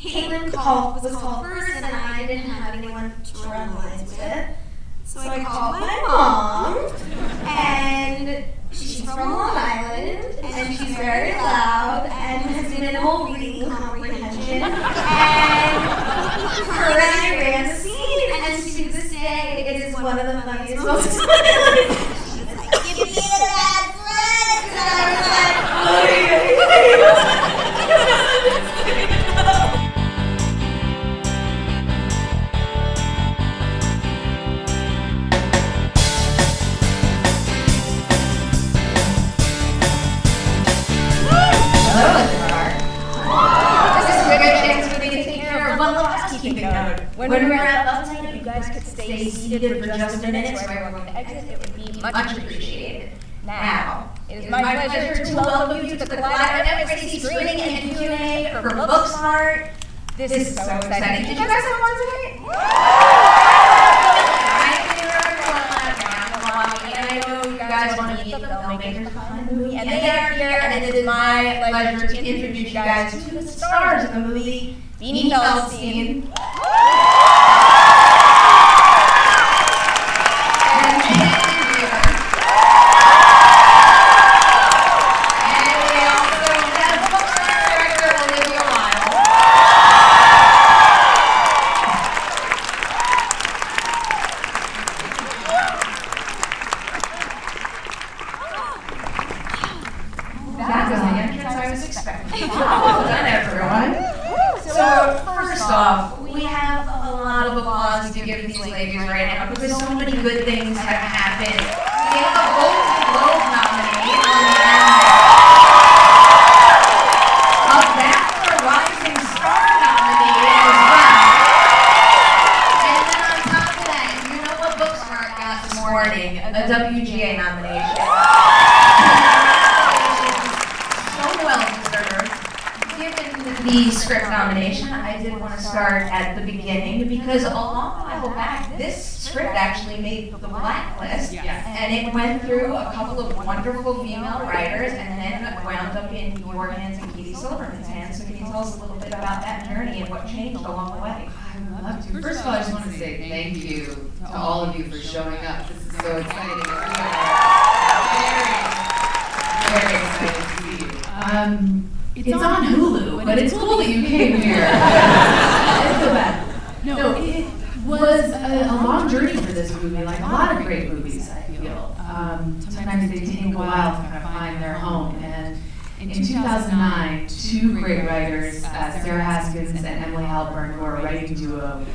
Kaitlyn was called first, and I didn't have anyone to run lines with. So I called my mom, and she's from Long Island, and she's very loud, and has minimal reading comprehension, and her and I ran the scene, and to this day, it is one of the funniest moments of my life. She's like, give me the bad friends, and I was like, When we were at Love Tonight, you guys could stay seated for just a minute so everyone can exit. It would be much appreciated. Now, it is my pleasure to welcome you to the Collider FXC Screening and Q&A for Booksmart. This is so exciting. Did you guys have fun tonight? And I know you guys want to meet the filmmakers behind the movie, and they are here, and it is my pleasure to introduce you guys to the stars of the movie, Beanie Feldstein. Olivia Wilde. That was the entrance I was expecting. Well done, everyone. So, first off, we have a lot of applause to give these ladies right now because so many good things have happened. We have a Golden Globe nominee on the end there. A BAFTA Rising Star nominee as well. And then on top of that, you know what Booksmart got this morning? A WGA nomination. So well deserved. Given the script nomination, I did want to start at the beginning because a long while back, this script actually made the blacklist, and it went through a couple of wonderful female writers, and then wound up in your hands and Katie Silverman's hands. So can you tell us a little bit about that journey and what changed along the way? I would love to. First of all, I just want to say thank you to all of you for showing up. This is so exciting. Very excited to see you. It's on Hulu, but it's cool that you came here. It's so bad. No, it was a long journey for this movie, like a lot of great movies, I feel. Sometimes they take a while to kind of find their home. And in 2009, two great writers, Sarah Haskins and Emily Halpern, who are a writing duo,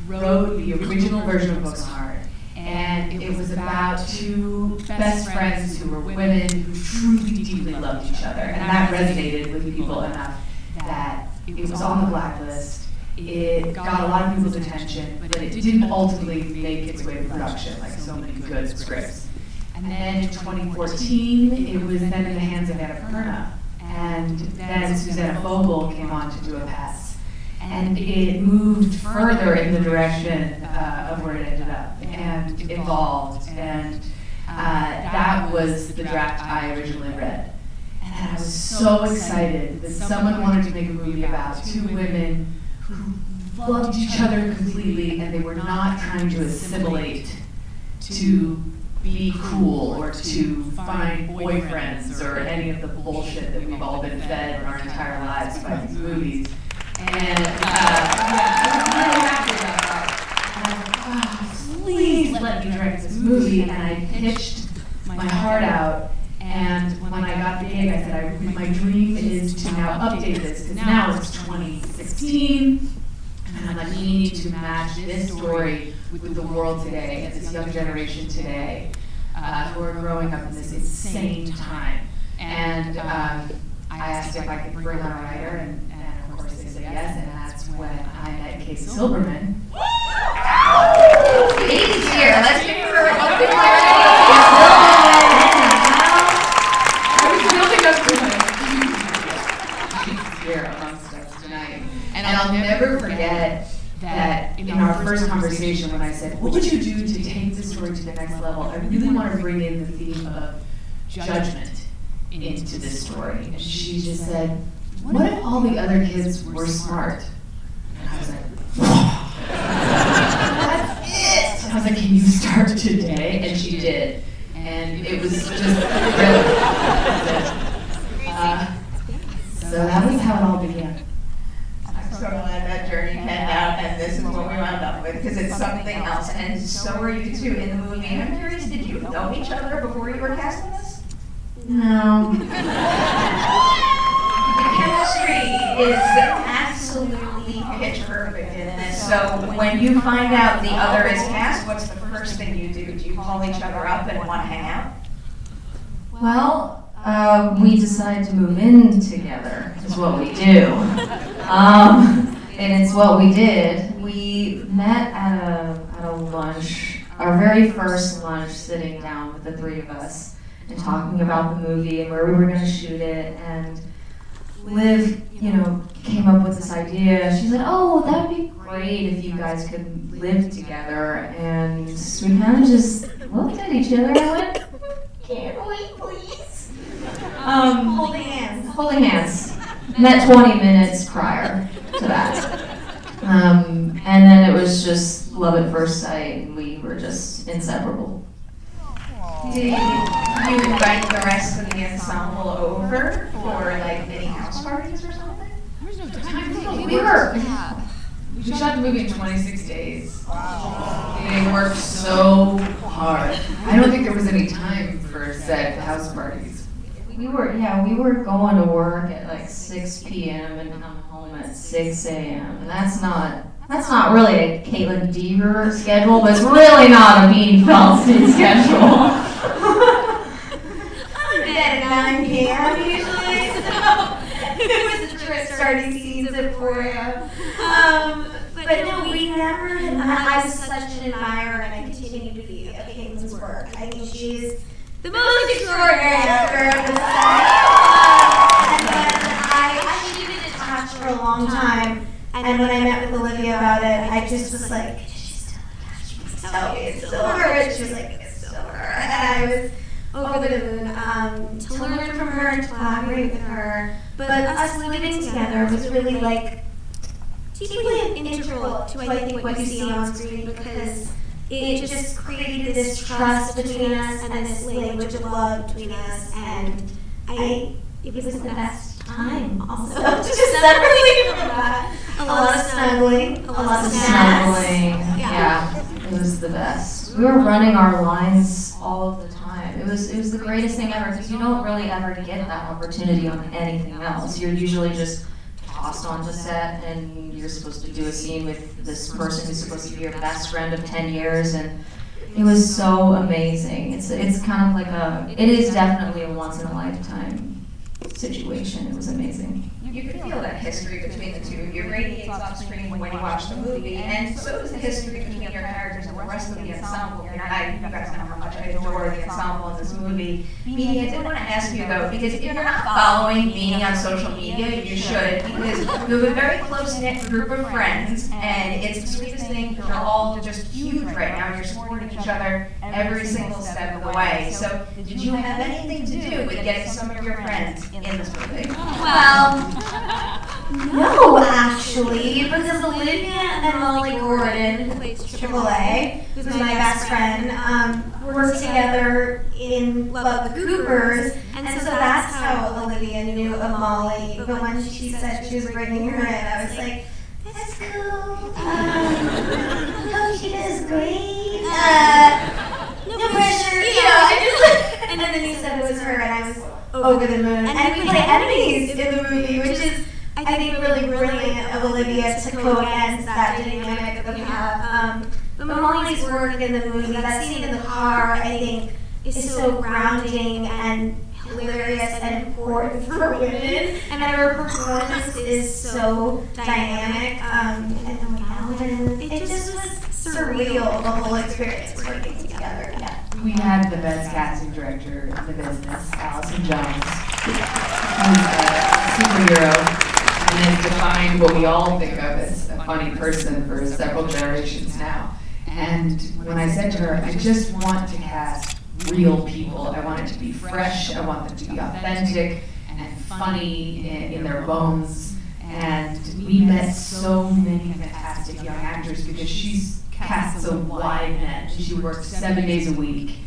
wrote the original version of Booksmart. And it was about two best friends who were women who truly, deeply loved each other. And that resonated with people enough that it was on the blacklist. It got a lot of people's attention, but it didn't ultimately make its way to production like so many good scripts. And then in 2014, it was then in the hands of Annapurna. And then Susanna Fogel came on to do a pass. And it moved further in the direction of where it ended up and evolved. And that was the draft I originally read. And I was so excited that someone wanted to make a movie about two women who loved each other completely and they were not trying to assimilate to be cool or to find boyfriends or any of the bullshit that we've all been fed our entire lives by these movies. And I was really happy about that. And I was like, oh, please let me direct this movie. And I pitched my heart out. And when I got the gig, I said, my dream is to now update this. Because now it's 2016. And I'm like, we need to match this story with the world today and this young generation today who are growing up in this insane time. And I asked if I could bring on a writer, and of course they said yes, and that's when I met Katie Silverman. Katie's here. Let's give her a big round. I was building up to it. She's here amongst us tonight. And I'll never forget that in our first conversation when I said, what would you do to take this story to the next level? I really want to bring in the theme of judgment into this story. And she just said, what if all the other kids were smart? That's it! I was like, can you start today? And she did. And it was just brilliant. So that was how it all began. I'm so glad that journey panned out, and this is what we wound up with, because it's something else, and so are you two in the movie. And I'm curious, did you know each other before you were casting this? No. The chemistry is absolutely pitch perfect in this. So when you find out the other is cast, what's the first thing you do? Do you call each other up and want to hang out? Well, we decide to move in together, is what we do. And it's what we did. We met at a lunch, our very first lunch, sitting down with the three of us and talking about the movie and where we were going to shoot it. And Liv, came up with this idea. She said, "Oh, that'd be great if you guys could live together." And we kind of just looked at each other and went, "Can't we, please?" Holding hands. Met 20 minutes prior to that. And then it was just love at first sight, and we were just inseparable. Did you invite the rest of the ensemble over for like mini house parties or something? We shot the movie in 26 days. They worked so hard. I don't think there was any time for set house parties. We were going to work at like 6 p.m. and come home at 6 a.m. And that's not really a Kaitlyn Deaver schedule, but it's really not a Beanie Feldstein schedule. I'm in bed at 9 p.m. usually, so it was a trip starting scenes at 4 a.m. But no, we never had. I was such an admirer, and I continue to be, of Kaitlyn's work. I think she's the most extraordinary actor of the set. And then she didn't attach for a long time. And when I met with Olivia about it, I just was like, she's still attached. Please tell me it's still her. And she was like, it's still her. And I was over the moon to learn from her and to collaborate with her. But us living together was really like deeply integral to I think what you see on screen, because it just created this trust between us and this language of love between us. And it was the best time also. Just separately from that. A lot of snuggling, a lot of snacks. Yeah, it was the best. We were running our lines all of the time. It was the greatest thing ever, because you don't really ever get that opportunity on anything else. You're usually just tossed onto set and you're supposed to do a scene with this person who's supposed to be your best friend of 10 years, and it was so amazing. It's kind of like it is definitely a once in a lifetime situation. It was amazing. You could feel that history between the two of you radiates off screen when you watch the movie, and so does the history between your characters and the rest of the ensemble. You guys know how much I adore the ensemble in this movie. Beanie, I did want to ask you though, because if you're not following Beanie on social media, you should, because we have a very close-knit group of friends, and it's the sweetest thing. You're all just huge right now. You're supporting each other every single step of the way. So, did you have anything to do with getting some of your friends in this movie? Well, no, actually, because Olivia and Molly Gordon, who plays AAA, who's my best friend, worked together in Love the Coopers, and so that's how Olivia knew of Molly. But when she said she was bringing her in, I was like, that's cool. Hope she does great. No pressure, and then he said it was her, and I was over the moon. And we play enemies in the movie, which is, I think, really brilliant of Olivia to go against that dynamic that we have. But Molly's work in the movie, that scene in the car, I think, is so grounding and hilarious and important for women. And her performance is so dynamic. And it just was surreal, the whole experience working together. Yeah. We had the best casting director in the business, Allison Jones, who's a superhero and has defined what we all think of as a funny person for several generations now. And when I said to her, I just want to cast real people. I want it to be fresh. I want them to be authentic and funny in their bones. And we met so many fantastic young actors because she's cast a wide net. She worked 7 days a week.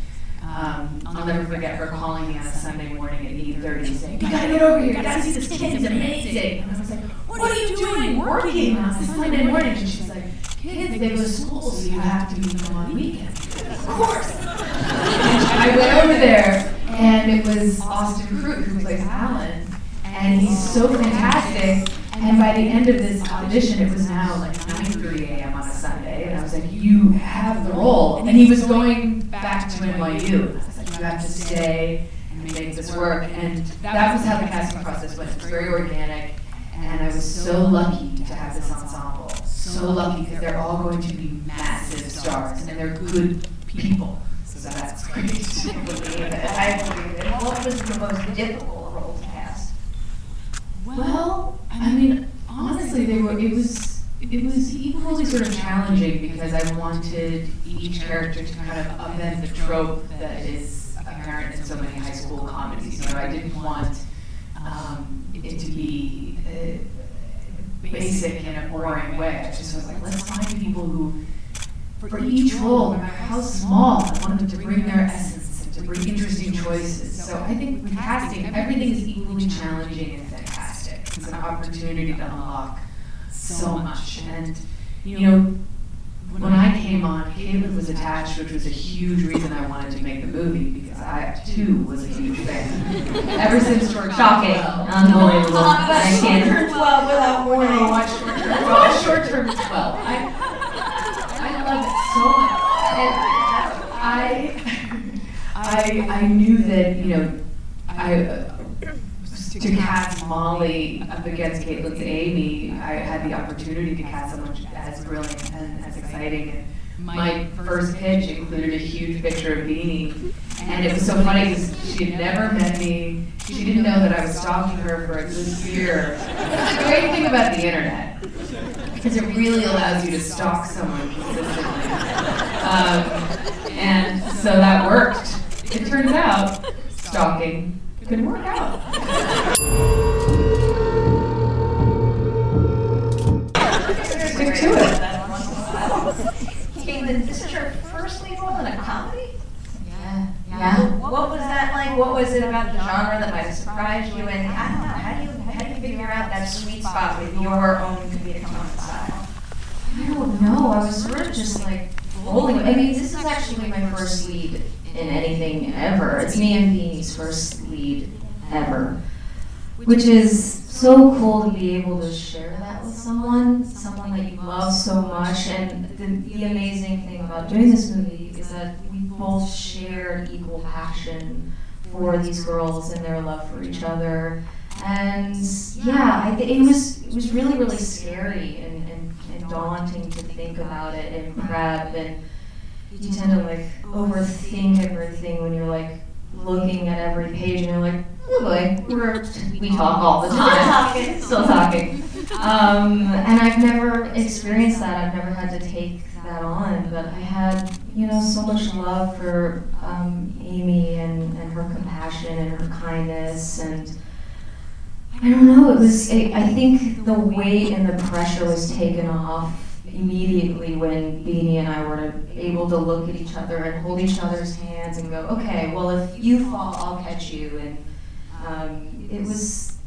I'll never forget her calling me on a Sunday morning at 8:30 saying, "You gotta get over here, you gotta see this kid, he's amazing." And I was like, "What are you doing working on a Sunday morning?" And she's like, "Kids, they go to school, so you have to meet them on weekends." Of course. I went over there, and it was Austin Crute who plays Alan, and he's so fantastic. And by the end of this audition, it was now like 9:30 a.m. on a Sunday, and I was like, "You have the role." And he was going back to NYU. And I was like, "You have to stay and make this work." And that was how the casting process went. It was very organic, and I was so lucky to have this ensemble. So lucky because they're all going to be massive stars, and they're good people. So that's great. I believe it. What was the most difficult role to cast? Well, I mean, honestly, it was equally sort of challenging because I wanted each character to kind of upend the trope that is apparent in so many high school comedies. You know, I didn't want it to be basic in a boring way. I just was like, let's find people who, for each role, no matter how small, I wanted them to bring their essence and to bring interesting choices. So I think with casting, everything is equally challenging and fantastic. It's an opportunity to unlock so much. And, you know, when I came on, Kaitlyn was attached, which was a huge reason I wanted to make the movie, because I, too, was a huge fan. Ever since Shocking. Unbelievable. I can't. Turn 12 without warning. Watch Short Term 12. I love it so much. And I knew that, you know, to cast Molly up against Kaitlyn's Amy, I had the opportunity to cast someone as brilliant and as exciting. And my first pitch included a huge picture of Beanie, and it was so funny because she had never met me. She didn't know that I was stalking her for a good year. It's a great thing about the internet, because it really allows you to stalk someone consistently. And so that worked. It turns out stalking can work out. Stick to it. Kaitlyn, this is your first lead role in a comedy? Yeah. What was that like? What was it about the genre that might have surprised you? And I don't know, how do you figure out that sweet spot with your own comedic tone style? I don't know. I was sort of just like rolling. I mean, this is actually my first lead in anything ever. It's me and Beanie's first lead ever, which is so cool to be able to share that with someone that you love so much. And the amazing thing about doing this movie is that we both shared equal passion for these girls and their love for each other. And yeah, it was really, really scary and daunting to think about it and prep, and you tend to like overthink everything when you're like looking at every page and you're like, oh boy, we talk all the time. Still talking. And I've never experienced that. I've never had to take that on, but I had, you know, so much love for Amy and her compassion and her kindness, and I don't know, I think the weight and the pressure was taken off immediately when Beanie and I were able to look at each other and hold each other's hands and go, okay, well, if you fall, I'll catch you. And it was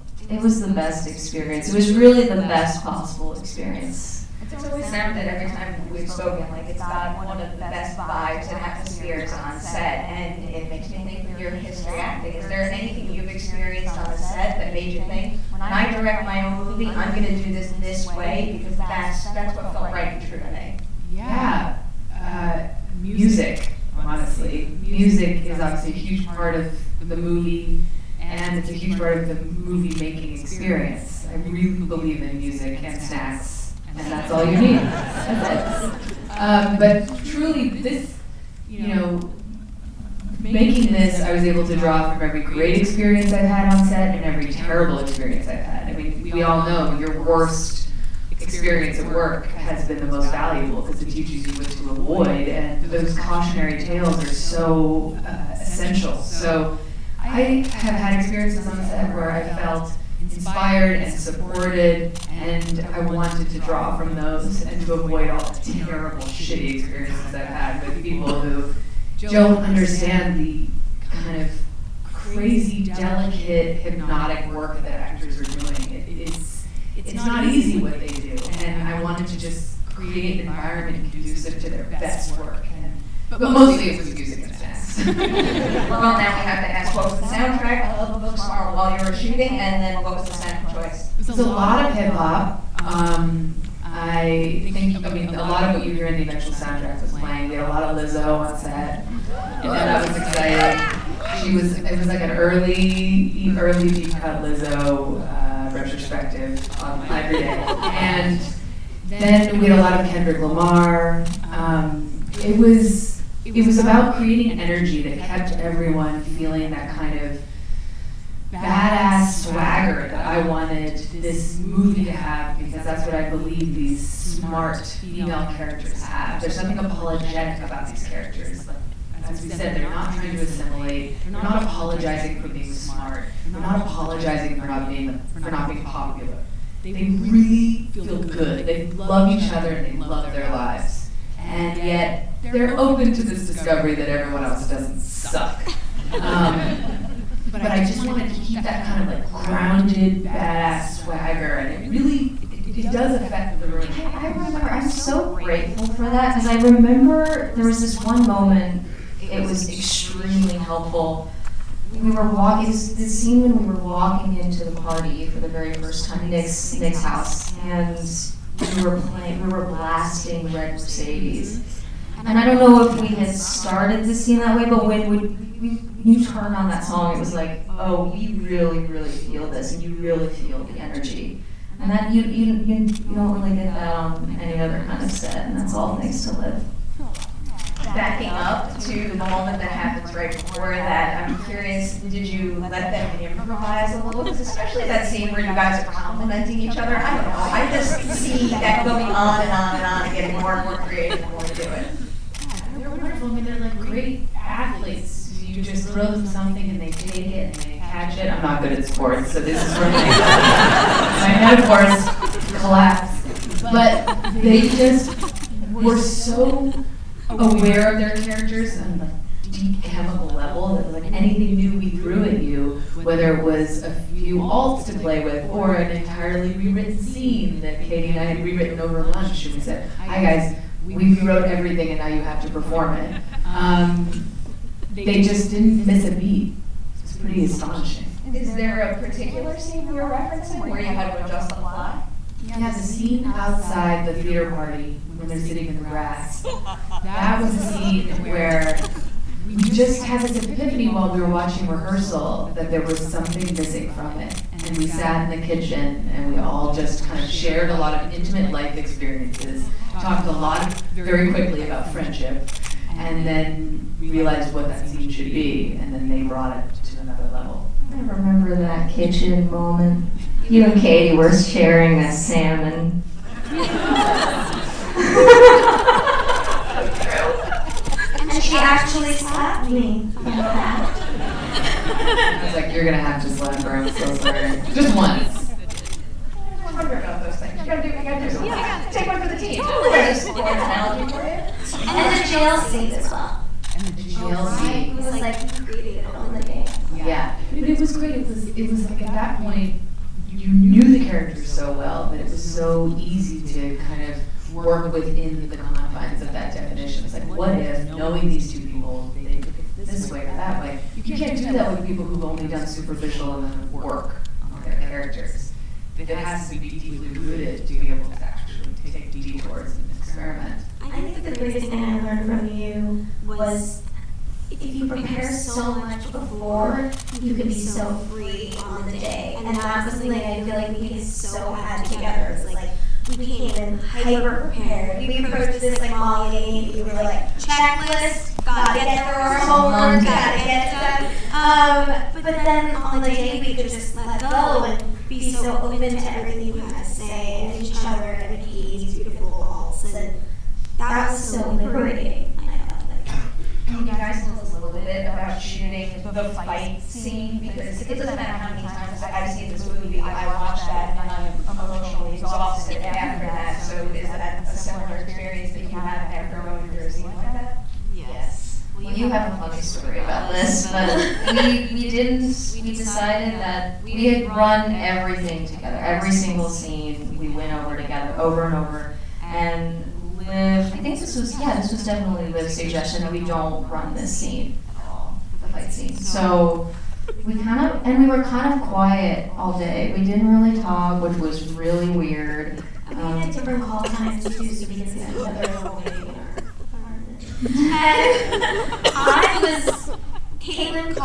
the best experience. It was really the best possible experience. It's always sounded that every time we've spoken, like it's got one of the best vibes and atmospheres on set, and it makes me think of your history acting. Is there anything you've experienced on the set that made you think, when I direct my own movie, I'm going to do this way, because that's what felt right and true to me? Yeah, music, honestly. Music is obviously a huge part of the movie, and it's a huge part of the movie-making experience. I really believe in music and snacks. And that's all you need. That's it. But truly, this, you know, making this, I was able to draw from every great experience I've had on set and every terrible experience I've had. I mean, we all know your worst experience at work has been the most valuable because it teaches you what to avoid, and those cautionary tales are so essential. So I have had experiences on set where I felt inspired and supported, and I wanted to draw from those and to avoid all the terrible, shitty experiences I've had with people who don't understand the kind of crazy, delicate, hypnotic work that actors are doing. It's not easy what they do, and I wanted to just create an environment conducive to their best work. But mostly it was music and dance. Well, now we have to ask, what was the soundtrack of Booksmart while you were shooting, and then what was the second choice? It was a lot of hip hop. I mean, a lot of what you hear in the eventual soundtrack was playing. We had a lot of Lizzo on set, and that was exciting. It was like an early deep cut Lizzo retrospective every day. And then we had a lot of Kendrick Lamar. It was about creating energy that kept everyone feeling that kind of badass swagger that I wanted this movie to have, because that's what I believe these smart female characters have. There's something apologetic about these characters. Like, as we said, they're not trying to assimilate. They're not apologizing for being smart. They're not apologizing for not being popular. They really feel good. They love each other and they love their lives. And yet, they're open to this discovery that everyone else doesn't suck. But I just wanted to keep that kind of like grounded, badass swagger, and it does affect the room. I remember, I'm so grateful for that, because I remember there was this one moment, it was extremely helpful. We were walking, this scene when we were walking into the party for the very first time, Nick's house, and we were blasting Red Mercedes. And I don't know if we had started the scene that way, but when you turned on that song, it was like, oh, we really, really feel this, and you really feel the energy. And that you don't really get that on any other kind of set, and that's all thanks to Liv. Backing up to the moment that happens right before that, I'm curious, did you let them improvise a little? Because especially that scene where you guys are complimenting each other, I don't know, I just see that going on and on and on and getting more and more creative the more you do it. They're wonderful. I mean, they're like great athletes. You just throw them something and they take it and they catch it. I'm not good at sports, so this is where my metaphors collapse. But they just were so aware of their characters on like deep chemical level that like anything new we threw at you, whether it was a few alts to play with or an entirely rewritten scene that Katie and I had rewritten over lunch, and we said, "Hi guys, we rewrote everything and now you have to perform it." They just didn't miss a beat. It's pretty astonishing. Is there a particular scene you were referencing where you had to adjust on the fly? Yeah, the scene outside the theater party when they're sitting in the grass. That was a scene where we just had this epiphany while we were watching rehearsal that there was something missing from it. And we sat in the kitchen and we all just kind of shared a lot of intimate life experiences, talked a lot very quickly about friendship, and then realized what that scene should be, and then they brought it to another level. I remember that kitchen moment. You and Katie were sharing a salmon. And she actually slapped me. I was like, you're gonna have to slap her, I'm so sorry. Just once. I wonder about those things. You gotta do something. Yeah. Take one for the team. There's an analogy for you. And the jail scene as well. And the jail scene. It was like you created it on the day. Yeah, but it was great. It was like at that point, you knew the characters so well that it was so easy to kind of work within the confines of that definition. It's like, what if, knowing these two people, they took it this way or that way? You can't do that with people who've only done superficial amount of work on their characters. It has to be deeply rooted to be able to actually take detours and experiment. I think the biggest thing I learned from you was if you prepare so much before, you can be so free on the day. And that was something I feel like we so had together. It's like we came in hyper prepared. We approached this like Molly and we were like, checklist, gotta get through our homework, gotta get done. But then on the day we could just let go and be so open to everything you had to say and each other and Katie's beautiful alts. And that was so liberating. I felt like. Can you guys tell us a little bit about shooting the fight scene? Because it doesn't matter how many times I've seen this movie, I this, but we didn't. We decided that we had run everything together, every single scene we went over together, over and over, and Liv. I think this was definitely Liv's suggestion that we don't run this scene at all, the fight scene. So we were kind of quiet all day. We didn't really talk, which was really weird. We had different call times too, so we could see each other away in our apartment. And Kaitlyn was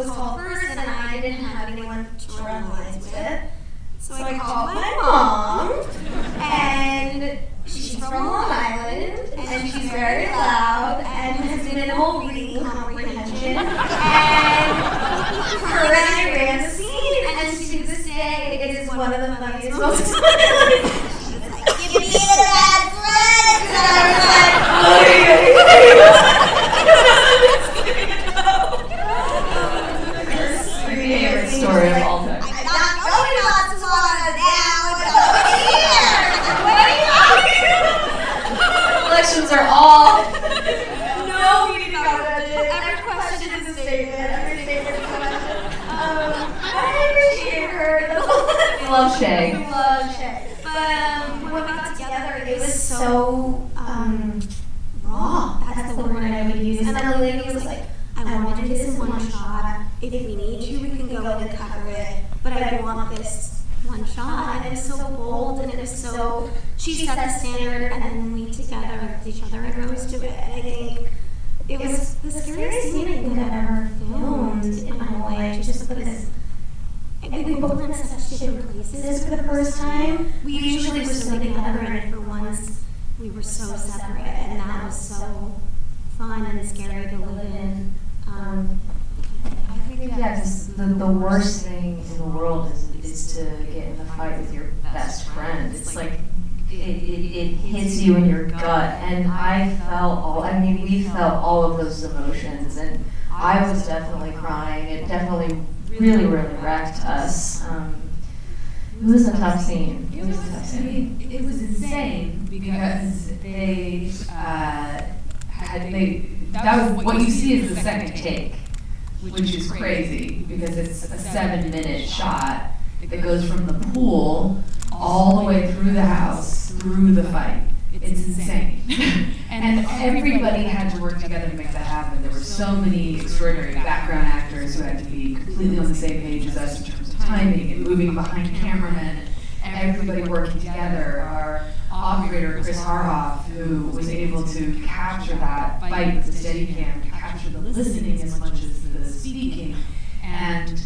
called first, and I didn't have anyone to run lines with. So I called my mom, and she's from Long Island, and she's very loud, and has minimal reading comprehension, and her and I ran the scene, and to this day, it is one of the funniest moments of my life. Give me the bad friend! And I was like, favorite story of all time. I'm not going on Solana now, I'm here! What are you talking about? Elections are all. No meeting about budget. Every question is a statement. Every statement is a question. I appreciate her. We love Shay. We love Shay. But when we got together, it was so raw. That's the word I would use. And then Olivia was like, I want to do this in one shot. If we need to, we can go and cover it. But I want this one shot. And it was so bold, and it was so, she set the standard, and then we together with each other and rose to it. And I think it was the scariest scene I think I've ever filmed in my life, just because we both went to such different places for the first time. We usually were so together, and for once we were so separate, and that was so fun and scary to live in. I think just the worst thing in the world is to get in a fight with your best friend. It's like it hits you in your gut, and we felt all of those emotions, and I was definitely crying. It definitely really wrecked us. It was a tough scene. It was insane because that was what you see is the second take, which is crazy because it's a 7-minute shot that goes from the pool all the way through the house, through the fight. It's insane. And everybody had to work together to make that happen. There were so many extraordinary background actors who had to be completely on the same page as us in terms of timing and moving behind cameramen. Everybody working together. Our operator, Chris Harhoff, who was able to capture that fight with the Steadicam, to capture the listening as much as the speaking, and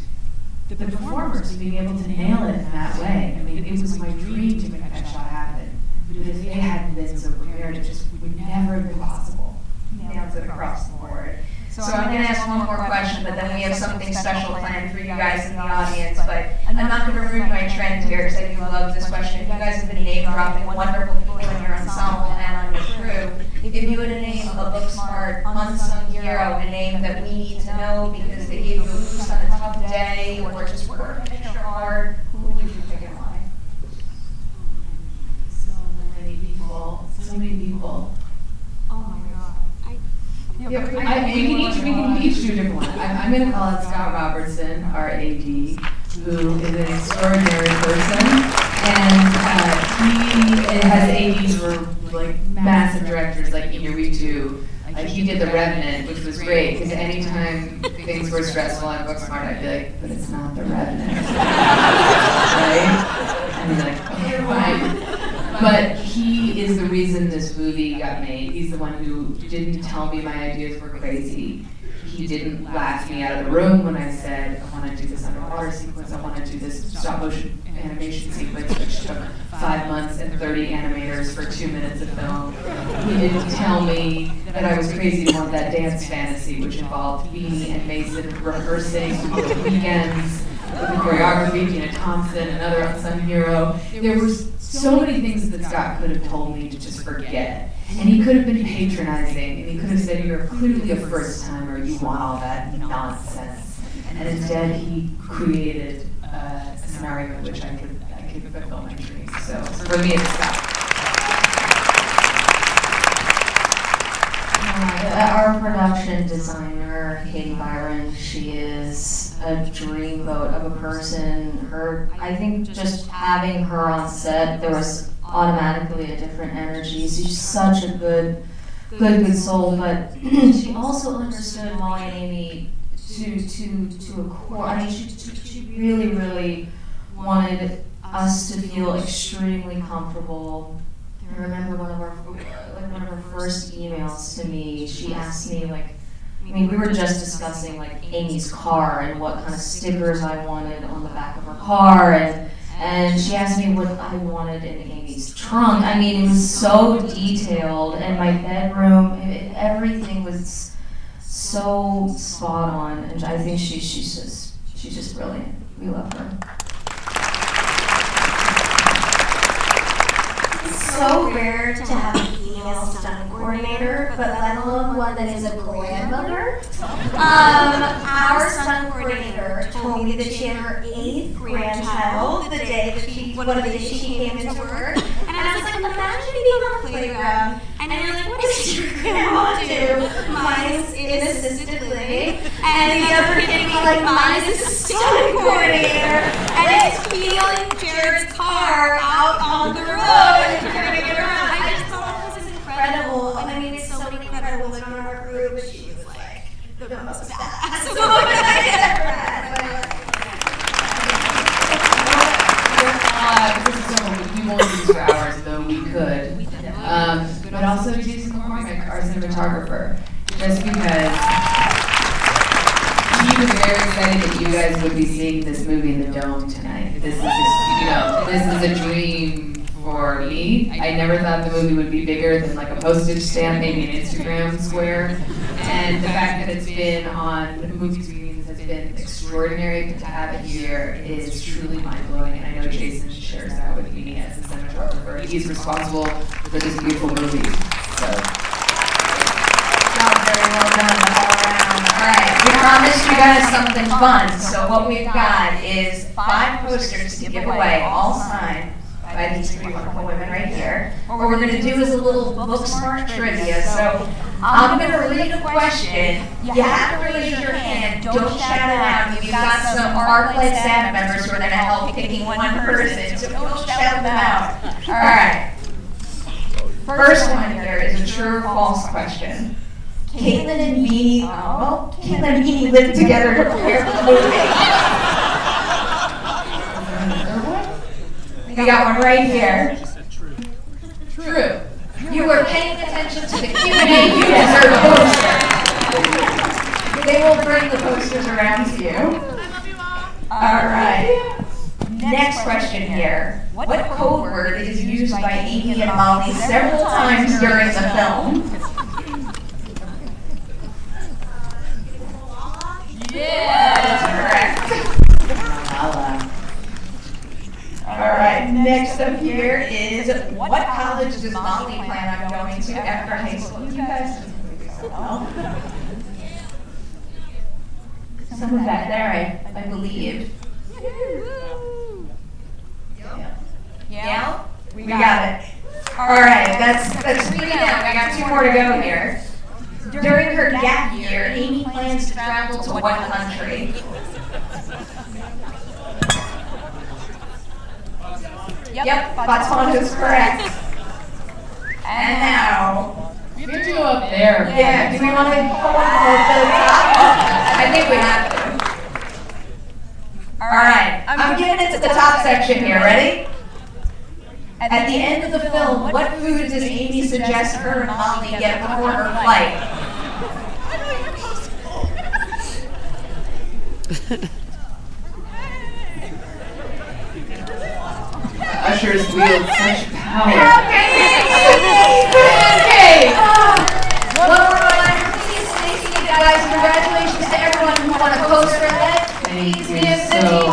the performers being able to nail it in that way. I mean, it was my dream to make that shot happen. But if they hadn't been so prepared, it just would never have been possible. Nailed it across the board. So I'm going to ask one more question, but then we have something special planned for you guys in the audience. But I'm not going to ruin my trend here because I do love this question. You guys have been name dropping wonderful people in your ensemble and on your crew. If you were to name a Booksmart unsung hero, a name that we need to know because they gave you a boost on a tough day or just worked extra hard, who would you pick and why? So many people. Oh my God. We can each do a different one. I'm going to call out Scott Robertson, our AD, who is an extraordinary person, and he has ADs who are like massive directors like Inarritu. Like he did The Revenant, which was great because anytime things were stressful on Booksmart, I'd be like, but it's not The Revenant, right? And he's like, okay, fine. But he is the reason this movie got made. He's the one who didn't tell me my ideas were crazy. He didn't laugh me out of the room when I said, I want to do this underwater sequence, I want to do this stop motion animation sequence, which took 5 months and 30 animators for 2 minutes of film. He didn't tell me that I was crazy to want that dance fantasy, which involved Beanie and Mason rehearsing on the weekends with the choreography, Tina Thompson, another unsung hero. There were so many things that Scott could have told me to just forget. And he could have been patronizing, and he could have said, you're clearly a first timer, you want all that nonsense. And instead he created a scenario in which I could fulfill my dreams. So for me, it's Scott. our production designer, Katie Byron, she is a dreamboat of a person. I think just having her on set, there was automatically a different energy. She's such a good soul, but she also understood Molly and Amy to a core. I mean, she really wanted us to feel extremely comfortable. I remember one of her first emails to me, she asked me, we were just discussing Amy's car and what kind of stickers I wanted on the back of her car, and she asked me what I wanted in Amy's trunk. I mean, it was so detailed, and my bedroom, everything was so spot on, and I think she's just brilliant. We love her. It's so rare to have a female stunt coordinator, but let alone one that is a grandmother. Our stunt coordinator told me that she had her 8th grandchild the day that one of the days she came into work, and I was like, imagine being on the playground and you're like, what does your grandma do? Mine's in assisted living, and the other kid being like, mine is a stunt coordinator, and it's wheeling Jared's car out on the road and turning it around. I just thought it was incredible. I mean, it's so many incredible women on our group, but she was like the most badass woman I ever had. We won't use for hours, though we could. But also Jason McCormick, our cinematographer, just because he was very excited that you guys would be seeing this movie in the Dome tonight. This is a dream for me. I never thought the movie would be bigger than a postage stamp, maybe an Instagram square. And the fact that it's been on movie screens has been extraordinary. To have it here is truly mind-blowing, and I know Jason shares that with me as the cinematographer. He's responsible for this beautiful movie. So, job very well done all around. All right, we promised you guys something fun, so what we've got is 5 posters to give away, all signed by these 3 wonderful women right here. What we're going to do is a little Booksmart trivia. So I'm going to read a question. You have to raise your hand. Don't shout it out. We've got some ArcLight staff members who are going to help picking one person, so don't shout them out. All right. First one here is a true or false question. Kaitlyn and Beanie lived together to prepare for the movie. We got one right here. true. You were paying attention to the Q&A, you deserve a poster. They will bring the posters around to you. All right. Next question here. What code word is used by Amy and Molly several times during the film? Yeah, that's correct. All right, next up here is what college does Molly plan on going to after high school? You guys know. Someone back there, I believe. Yeah? We got it. All right, that's 3 down. We got 2 more to go here. During her gap year, Amy plans to travel to what country? Yep, Botswana is correct. And now, We have to go up there. yeah, do we want to go to the top? I think we have to. All right, I'm giving it to the top section here. Ready? At the end of the film, what food does Amy suggest her and Molly get before her flight? Ushers wield such power. Okay. One more reminder, please, Stacey and guys, congratulations to everyone who won a poster. Please give them